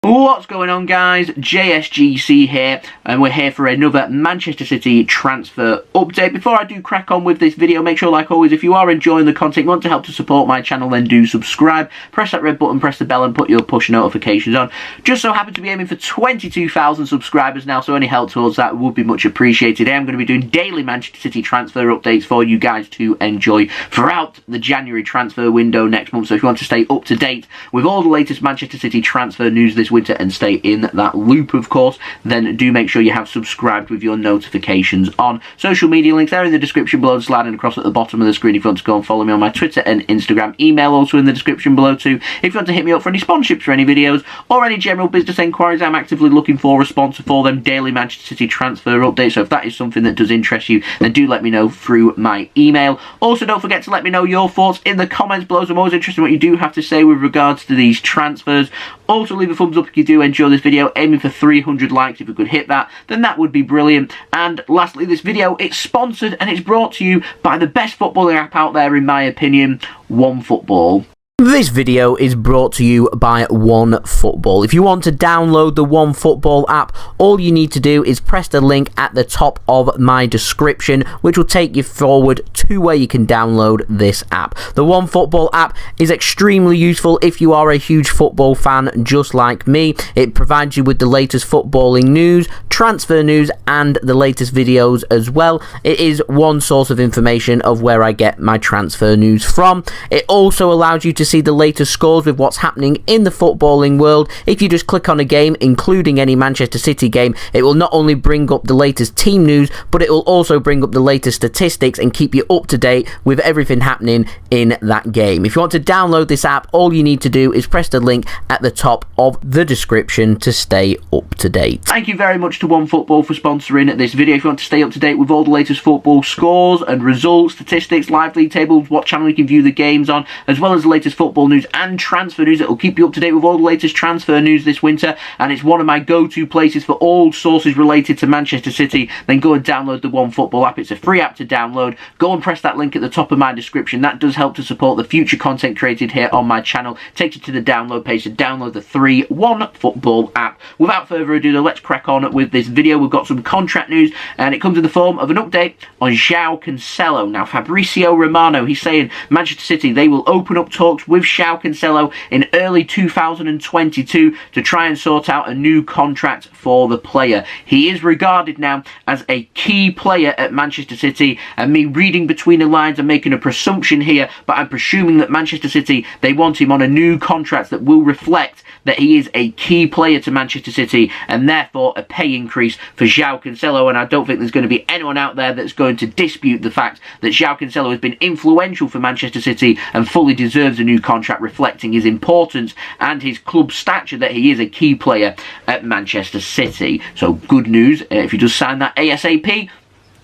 What's going on, guys? JSGC here, and we're here for another Manchester City transfer update. Before I do crack on with this video, make sure, like always, if you are enjoying the content, you want to help to support my channel, then do subscribe, press that red button, press the bell, and put your push notifications on. Just so happen to be aiming for 22,000 subscribers now, so any help towards that would be much appreciated. I'm going to be doing daily Manchester City transfer updates for you guys to enjoy throughout the January transfer window next month. So if you want to stay up to date with all the latest Manchester City transfer news this winter and stay in that loop, of course, then do make sure you have subscribed with your notifications on. Social media links are in the description below, sliding across at the bottom of the screen if you want to go and follow me on my Twitter and Instagram. Email also in the description below too if you want to hit me up for any sponsorships for any videos or any general business enquiries. I'm actively looking for a sponsor for them daily Manchester City transfer updates, so if that is something that does interest you, then do let me know through my email. Also, don't forget to let me know your thoughts in the comments below. I'm always interested in what you do have to say with regards to these transfers. Also, leave a thumbs up if you do enjoy this video, aiming for 300 likes. If we could hit that, then that would be brilliant. And lastly, this video, it's sponsored and it's brought to you by the best footballing app out there, in my opinion, OneFootball. This video is brought to you by OneFootball. If you want to download the OneFootball app, all you need to do is press the link at the top of my description, which will take you forward to where you can download this app. The OneFootball app is extremely useful if you are a huge football fan just like me. It provides you with the latest footballing news, transfer news, and the latest videos as well. It is one source of information of where I get my transfer news from. It also allows you to see the latest scores with what's happening in the footballing world. If you just click on a game, including any Manchester City game, it will not only bring up the latest team news, but it will also bring up the latest statistics and keep you up to date with everything happening in that game. If you want to download this app, all you need to do is press the link at the top of the description to stay up to date. Thank you very much to OneFootball for sponsoring this video. If you want to stay up to date with all the latest football scores and results, statistics, live league tables, what channel you can view the games on, as well as the latest football news and transfer news, that will keep you up to date with all the latest transfer news this winter, and it's one of my go-to places for all sources related to Manchester City. Then go and download the OneFootball app. It's a free app to download. Go and press that link at the top of my description. That does help to support the future content created here on my channel. Takes you to the download page to download the free OneFootball app. Without further ado though, let's crack on with this video. We've got some contract news, and it comes in the form of an update on Joao Cancelo. Now, Fabrizio Romano, he's saying Manchester City, they will open up talks with Joao Cancelo in early 2022 to try and sort out a new contract for the player. He is regarded now as a key player at Manchester City, and me reading between the lines, I'm making a presumption here, but I'm presuming that Manchester City, they want him on a new contract that will reflect that he is a key player to Manchester City, and therefore a pay increase for Joao Cancelo. And I don't think there's going to be anyone out there that's going to dispute the fact that Joao Cancelo has been influential for Manchester City and fully deserves a new contract reflecting his importance and his club stature, that he is a key player at Manchester City. So good news, if he does sign that ASAP,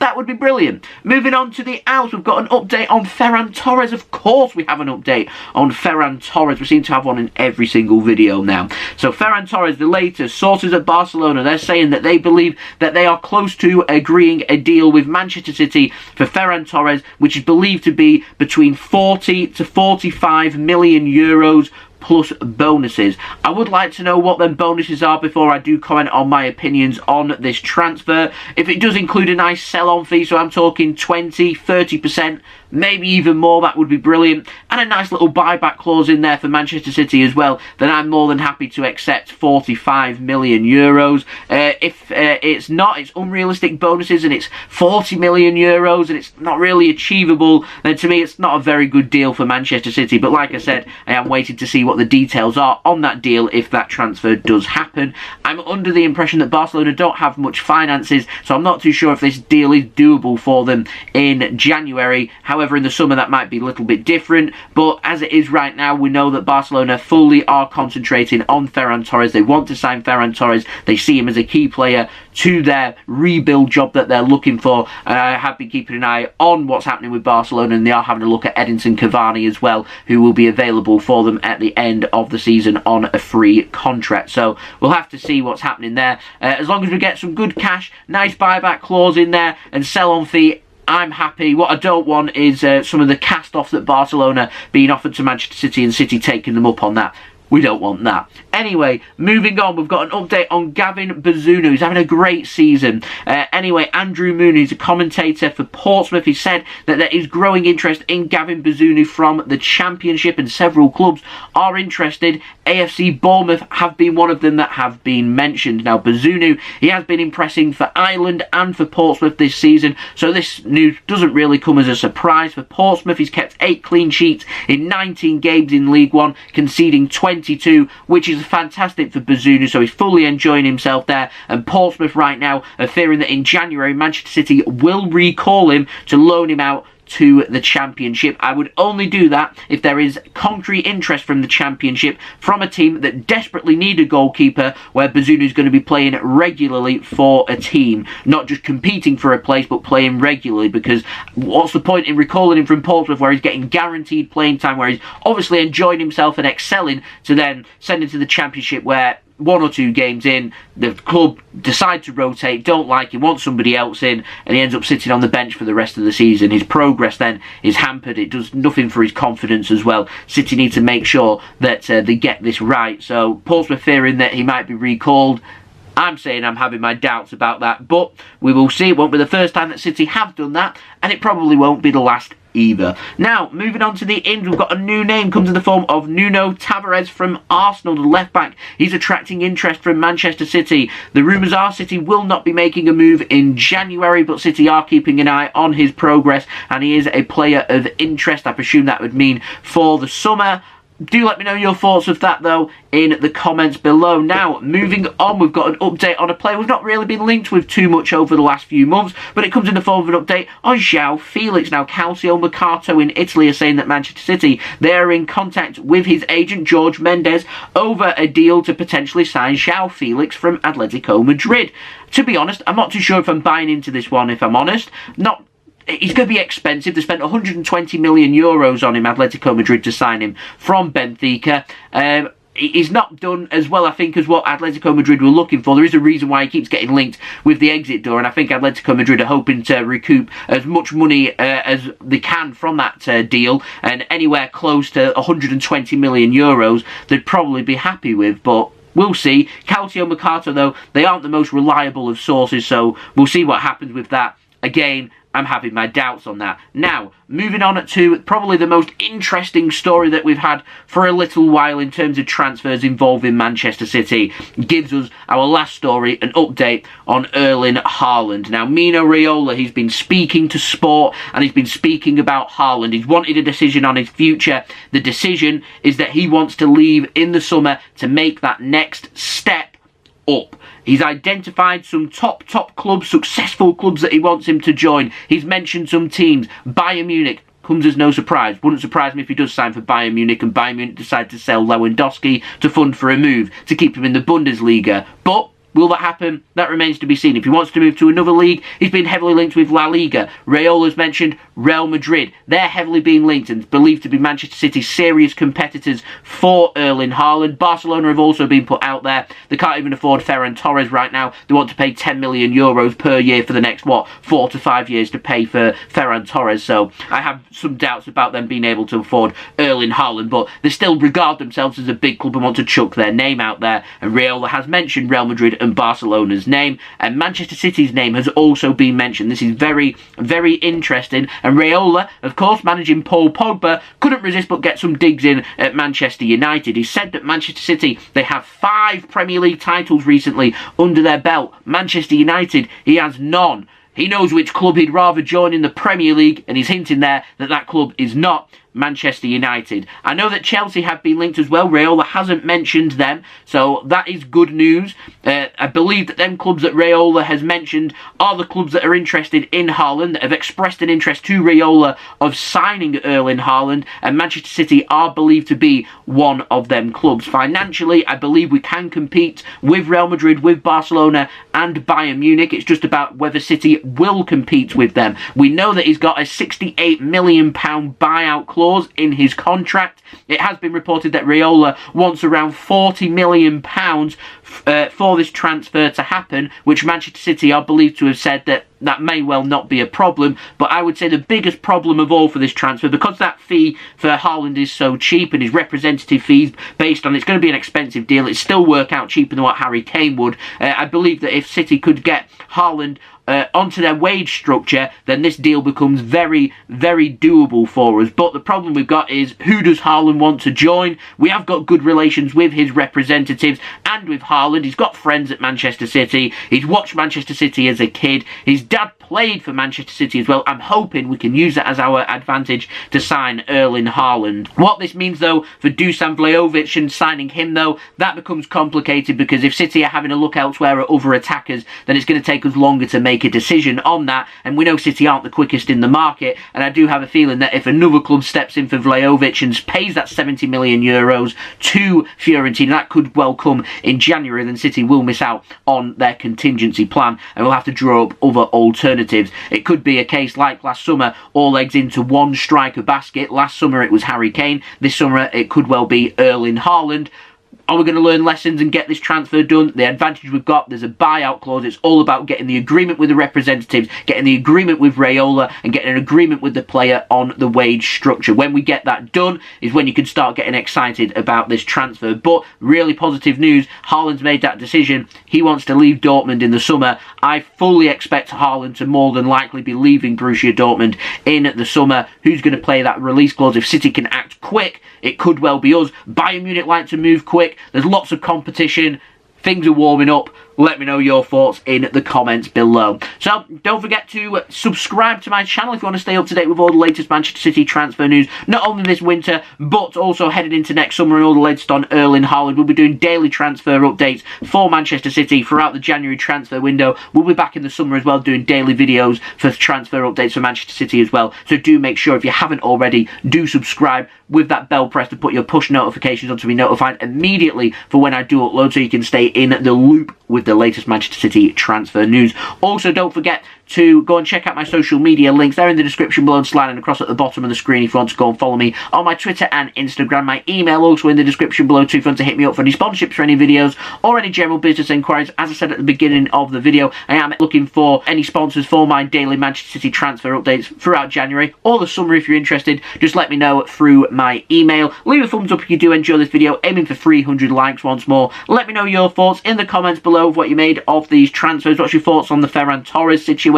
that would be brilliant. Moving on to the outs, we've got an update on Ferran Torres. Of course we have an update on Ferran Torres. We seem to have one in every single video now. So Ferran Torres, the latest sources at Barcelona, they're saying that they believe that they are close to agreeing a deal with Manchester City for Ferran Torres, which is believed to be between 40 to 45 million euros plus bonuses. I would like to know what them bonuses are before I do comment on my opinions on this transfer. If it does include a nice sell-on fee, so I'm talking 20, 30%, maybe even more, that would be brilliant, and a nice little buyback clause in there for Manchester City as well, then I'm more than happy to accept 45 million euros. If it's not, it's unrealistic bonuses and it's 40 million euros and it's not really achievable, then to me it's not a very good deal for Manchester City. But like I said, I am waiting to see what the details are on that deal if that transfer does happen. I'm under the impression that Barcelona don't have much finances, so I'm not too sure if this deal is doable for them in January. However, in the summer that might be a little bit different, but as it is right now, we know that Barcelona fully are concentrating on Ferran Torres. They want to sign Ferran Torres. They see him as a key player to their rebuild job that they're looking for, and I have been keeping an eye on what's happening with Barcelona, and they are having a look at Edinson Cavani as well, who will be available for them at the end of the season on a free contract. So we'll have to see what's happening there. As long as we get some good cash, nice buyback clause in there, and sell-on fee, I'm happy. What I don't want is some of the cast-offs that Barcelona being offered to Manchester City and City taking them up on that. We don't want that. Anyway, moving on, we've got an update on Gavin Bazunu. He's having a great season. Anyway, Andrew Moon, who's a commentator for Portsmouth, he said that there is growing interest in Gavin Bazunu from the Championship, and several clubs are interested. AFC Bournemouth have been one of them that have been mentioned. Now, Bazunu, he has been impressing for Ireland and for Portsmouth this season, so this news doesn't really come as a surprise for Portsmouth. He's kept 8 clean sheets in 19 games in League One, conceding 22, which is fantastic for Bazunu, so he's fully enjoying himself there. And Portsmouth right now are fearing that in January Manchester City will recall him to loan him out to the Championship. I would only do that if there is concrete interest from the Championship, from a team that desperately need a goalkeeper, where Bazunu is going to be playing regularly for a team, not just competing for a place but playing regularly, because what's the point in recalling him from Portsmouth where he's getting guaranteed playing time, where he's obviously enjoying himself and excelling, to then send him to the Championship where 1 or 2 games in, the club decide to rotate, don't like him, want somebody else in, and he ends up sitting on the bench for the rest of the season. His progress then is hampered. It does nothing for his confidence as well. City need to make sure that they get this right. So Portsmouth fearing that he might be recalled. I'm saying I'm having my doubts about that, but we will see. It won't be the first time that City have done that, and it probably won't be the last either. Now, moving on to the ins, we've got a new name comes in the form of Nuno Tavares from Arsenal, the left back. He's attracting interest from Manchester City. The rumours are City will not be making a move in January, but City are keeping an eye on his progress, and he is a player of interest. I presume that would mean for the summer. Do let me know your thoughts of that, though, in the comments below. Now, moving on, we've got an update on a player we've not really been linked with too much over the last few months, but it comes in the form of an update on Joao Felix. Now, Calcio Mercato in Italy are saying that Manchester City, they're in contact with his agent, Jorge Mendes, over a deal to potentially sign Joao Felix from Atletico Madrid. To be honest, I'm not too sure if I'm buying into this one, if I'm honest. He's going to be expensive. They spent 120 million euros on him, Atletico Madrid, to sign him from Benfica. He's not done as well, I think, as what Atletico Madrid were looking for. There is a reason why he keeps getting linked with the exit door, and I think Atletico Madrid are hoping to recoup as much money as they can from that deal, and anywhere close to 120 million euros they'd probably be happy with, but we'll see. Calcio Mercato, though, they aren't the most reliable of sources, so we'll see what happens with that. Again, I'm having my doubts on that. Now, moving on to probably the most interesting story that we've had for a little while in terms of transfers involving Manchester City, gives us our last story, an update on Erling Haaland. Now, Mino Raiola, he's been speaking to Sport, and he's been speaking about Haaland. He's wanted a decision on his future. The decision is that he wants to leave in the summer to make that next step up. He's identified some top clubs, successful clubs that he wants him to join. He's mentioned some teams. Bayern Munich comes as no surprise. Wouldn't surprise me if he does sign for Bayern Munich and Bayern Munich decide to sell Lewandowski to fund for a move to keep him in the Bundesliga. But will that happen? That remains to be seen. If he wants to move to another league, he's been heavily linked with La Liga. Raiola's mentioned Real Madrid. They're heavily being linked and believed to be Manchester City's serious competitors for Erling Haaland. Barcelona have also been put out there. They can't even afford Ferran Torres right now. They want to pay 10 million euros per year for the next, 4 to 5 years to pay for Ferran Torres. So I have some doubts about them being able to afford Erling Haaland, but they still regard themselves as a big club and want to chuck their name out there. And Raiola has mentioned Real Madrid and Barcelona's name, and Manchester City's name has also been mentioned. This is very, very interesting, and Raiola, of course, managing Paul Pogba, couldn't resist but get some digs in at Manchester United. He said that Manchester City, they have 5 Premier League titles recently under their belt. Manchester United, he has none. He knows which club he'd rather join in the Premier League, and he's hinting there that that club is not Manchester United. I know that Chelsea have been linked as well. Raiola hasn't mentioned them, so that is good news. I believe that them clubs that Raiola has mentioned are the clubs that are interested in Haaland, that have expressed an interest to Raiola of signing Erling Haaland, and Manchester City are believed to be one of them clubs. Financially, I believe we can compete with Real Madrid, with Barcelona and Bayern Munich. It's just about whether City will compete with them. We know that he's got a £68 million buyout clause in his contract. It has been reported that Raiola wants around £40 million for this transfer to happen, which Manchester City are believed to have said that may well not be a problem. But I would say the biggest problem of all for this transfer, because that fee for Haaland is so cheap and his representative fees based on it's going to be an expensive deal, it still work out cheaper than what Harry Kane would. I believe that if City could get Haaland onto their wage structure, then this deal becomes very, very doable for us. But the problem we've got is, who does Haaland want to join? We have got good relations with his representatives and with Haaland. He's got friends at Manchester City. He's watched Manchester City as a kid. His dad played for Manchester City as well. I'm hoping we can use that as our advantage to sign Erling Haaland. What this means, though, for Dusan Vlahovic and signing him, though, that becomes complicated, because if City are having a look elsewhere at other attackers, then it's going to take us longer to make a decision on that, and we know City aren't the quickest in the market, and I do have a feeling that if another club steps in for Vlahovic and pays that 70 million euros to Fiorentina, that could well come in January, then City will miss out on their contingency plan and will have to draw up other alternatives. It could be a case like last summer, all eggs into one striker basket. Last summer it was Harry Kane, this summer it could well be Erling Haaland. Are we going to learn lessons and get this transfer done? The advantage we've got, there's a buyout clause. It's all about getting the agreement with the representatives, getting the agreement with Raiola, and getting an agreement with the player on the wage structure. When we get that done is when you can start getting excited about this transfer. But really positive news, Haaland's made that decision. He wants to leave Dortmund in the summer. I fully expect Haaland to more than likely be leaving Borussia Dortmund in the summer. Who's going to play that release clause? If City can act quick, it could well be us. Bayern Munich like to move quick. There's lots of competition. Things are warming up. Let me know your thoughts in the comments below. So, don't forget to subscribe to my channel if you want to stay up to date with all the latest Manchester City transfer news, not only this winter, but also heading into next summer and all the latest on Erling Haaland. We'll be doing daily transfer updates for Manchester City throughout the January transfer window. We'll be back in the summer as well, doing daily videos for transfer updates for Manchester City as well. So do make sure, if you haven't already, do subscribe with that bell press to put your push notifications on to be notified immediately for when I do upload, so you can stay in the loop with the latest Manchester City transfer news. Also, don't forget to go and check out my social media links. They're in the description below and sliding across at the bottom of the screen if you want to go and follow me on my Twitter and Instagram. My email also in the description below too if you want to hit me up for any sponsorships for any videos or any general business inquiries. As I said at the beginning of the video, I am looking for any sponsors for my daily Manchester City transfer updates throughout January or the summer. If you're interested, just let me know through my email. Leave a thumbs up if you do enjoy this video, aiming for 300 likes once more. Let me know your thoughts in the comments below of what you made of these transfers. What's your thoughts on the Ferran Torres situation?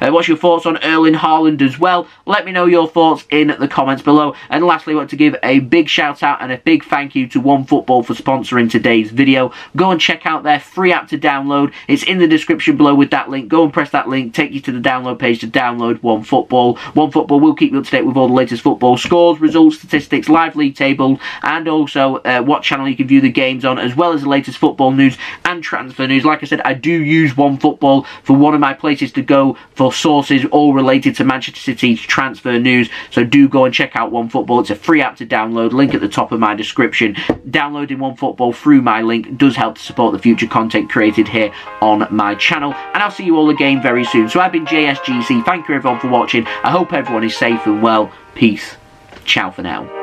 What's your thoughts on Erling Haaland as well? Let me know your thoughts in the comments below. And lastly, I want to give a big shout out and a big thank you to OneFootball for sponsoring today's video. Go and check out their free app to download. It's in the description below with that link. Go and press that link, take you to the download page to download OneFootball. OneFootball will keep you up to date with all the latest football scores, results, statistics, live league table, and also what channel you can view the games on, as well as the latest football news and transfer news. Like I said, I do use OneFootball for one of my places to go for sources all related to Manchester City's transfer news. So do go and check out OneFootball. It's a free app to download. Link at the top of my description. Downloading OneFootball through my link does help to support the future content created here on my channel. And I'll see you all again very soon. So I've been JSGC. Thank you everyone for watching. I hope everyone is safe and well. Peace. Ciao for now.